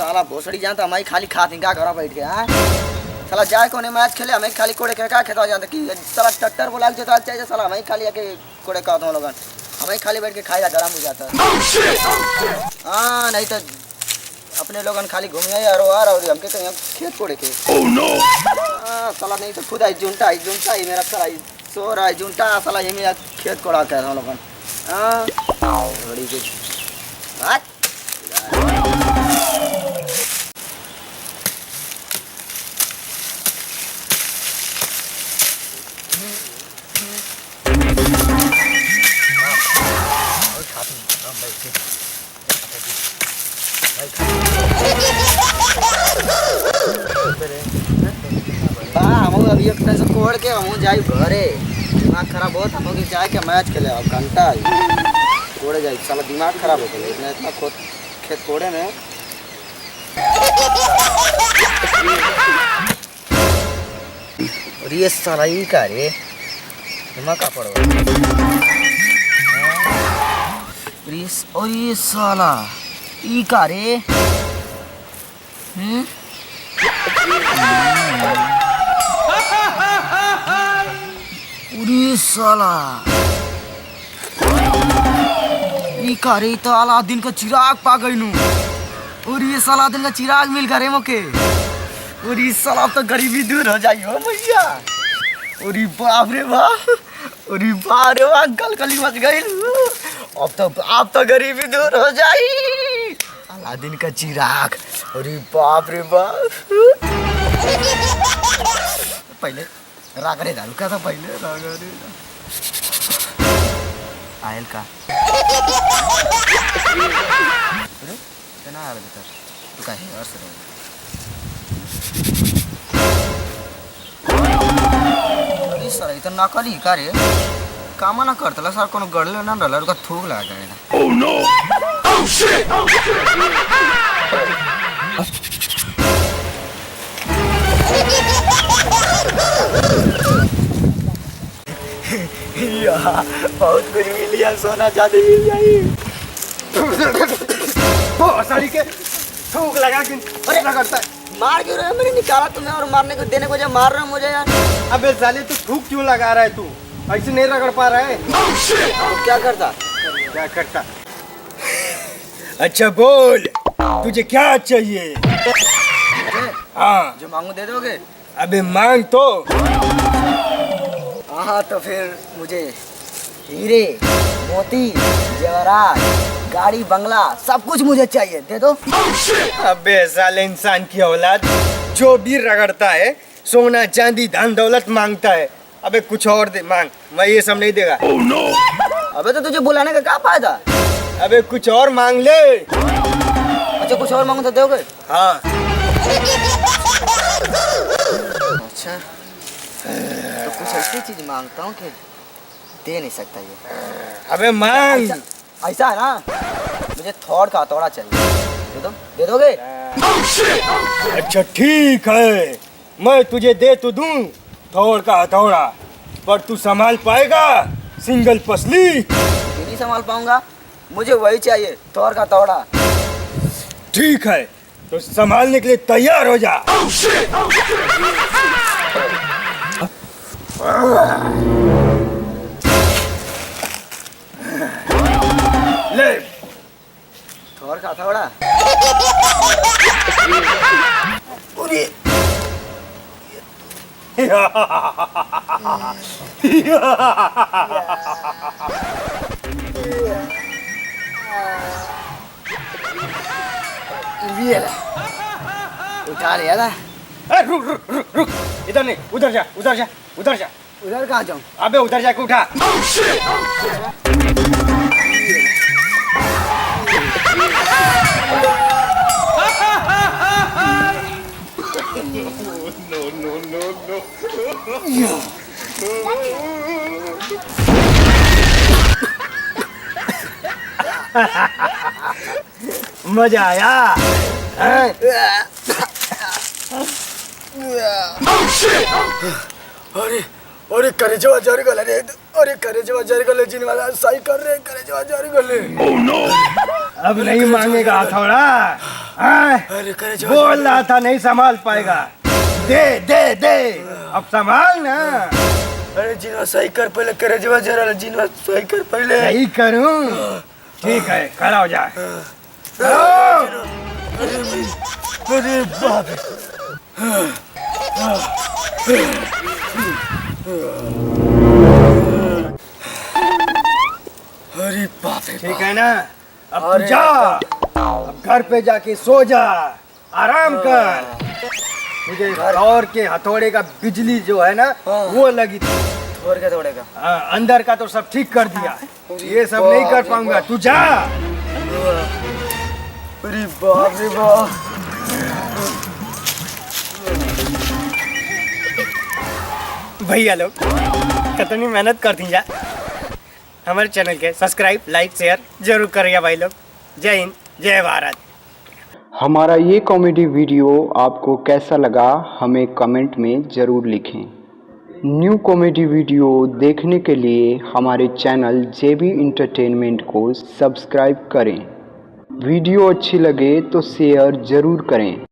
साला भोसड़ी जानता हमारी खाली खाती का घर बैठ के हाँ साला जाए कोने मैच खेले हमें खाली कोड़े के का खेता जानता कि साला टट्टर बोला जोता चाहिए साला हमें खाली आके कोड़े का तुम लोगन हमें खाली बैठ के खाएगा गरम हो जाता हाँ नहीं तो अपने लोगन खाली घूम आए यार और हमके तो यहाँ खेत कोड़े के साला नहीं तो खुद आई जुंटा ही मेरा साला सो रहा है जुंटा साला ये मेरा खेत कोड़ा कर हम लोगन बड़ी कुछ हम अभी अपने से कोड़ के हम जाए घरे दिमाग खराब बहुत हम लोग जाए के मैच खेले अब घंटा कोड़े जाए साला दिमाग खराब हो गया इतना इतना खेत कोड़े में और ये साला ही का रे दिमाग का पड़ो और ये साला ई का रे पूरी साला ई का रे तो अलादीन का चिराग पा गई नू और ये साला अलादीन का चिराग मिल गए मोके और ये साला अब तो गरीबी दूर हो जाई हो भैया और बाप रे बाप और बाप रे बाप गलगली मच गई अब तो गरीबी दूर हो जाई अलादीन का चिराग अरे बाप रे बाप पहले रागरे दारू का था पहले रागरे आयल का अरे क्या आ रहा है तू का है और सर अरे सर इतना ना करी का रे काम ना करतला सर कोनो गड़ले ना डलर का थूक लगा जाएगा ओह नो ओह शिट बहुत कुछ मिल लिया सोना चांदी मिल जाई साड़ी के थूक लगा के अरे क्या करता है मार क्यों रहा है मैंने निकाला तुम्हें और मारने को देने को जब मार रहा मुझे यार अबे साले तू थूक क्यों लगा रहा है तू ऐसे नहीं रगड़ पा रहा है तो क्या करता अच्छा बोल तुझे क्या चाहिए हाँ जो मांगू दे दोगे अबे मांग तो हाँ तो फिर मुझे हीरे मोती जेवरात गाड़ी बंगला सब कुछ मुझे चाहिए दे दो अबे साले इंसान की औलाद जो भी रगड़ता है सोना चांदी धन दौलत मांगता है अबे कुछ और दे मांग मैं ये सब नहीं देगा oh, no. अबे तो तुझे बुलाने का क्या फायदा अबे कुछ और मांग ले अच्छा कुछ और मांगो तो दोगे हाँ अच्छा तो कुछ ऐसी चीज मांगता हूँ कि दे नहीं सकता ये अबे मांग ऐसा है ना मुझे थोड़ का हथौड़ा चाहिए दे दोगे अच्छा ठीक है मैं तुझे दे तो दूं थोड़ का हथौड़ा पर तू संभाल पाएगा सिंगल पसली नहीं संभाल पाऊंगा मुझे वही चाहिए थोड़ का हथौड़ा ठीक है तो संभालने के लिए तैयार हो जा ले थोड़ का हथौड़ा उठा लिया था रुक रुक रुक रुक इधर नहीं उधर जा उधर जा उधर जा उधर कहाँ जाऊँ अबे उधर जाके उठा मजा आया अरे अरे करेजवा जारी गले रे अरे करेजवा जारी गले जिन वाला सही कर रहे करेजवा जारी गले अब नहीं मांगेगा थोड़ा अरे करे बोल रहा था नहीं संभाल पाएगा। दे दे दे अब संभाल ना। अरे जिनवा सही कर पहले, करे जवा जरा जिनवा सही कर पहले। सही करूं? ठीक है, खड़ा हो जा। अरे बाप अरे बाप रे। ठीक है ना, अब तू जा, अब घर पे जाके सो जा, आराम कर। मुझे और के हथौड़े का बिजली जो है ना वो लगी थी। और क्या थोड़े का? हाँ, अंदर का तो सब ठीक कर दिया, ये सब नहीं कर पाऊंगा। तू जा। अरे बाप रे बाप। भैया लोग कितनी मेहनत करती जा, हमारे चैनल के सब्सक्राइब लाइक शेयर जरूर करिए भाई लोग। जय हिंद, जय भारत। हमारा ये कॉमेडी वीडियो आपको कैसा लगा हमें कमेंट में ज़रूर लिखें। न्यू कॉमेडी वीडियो देखने के लिए हमारे चैनल JB एंटरटेनमेंट को सब्सक्राइब करें। वीडियो अच्छी लगे तो शेयर ज़रूर करें।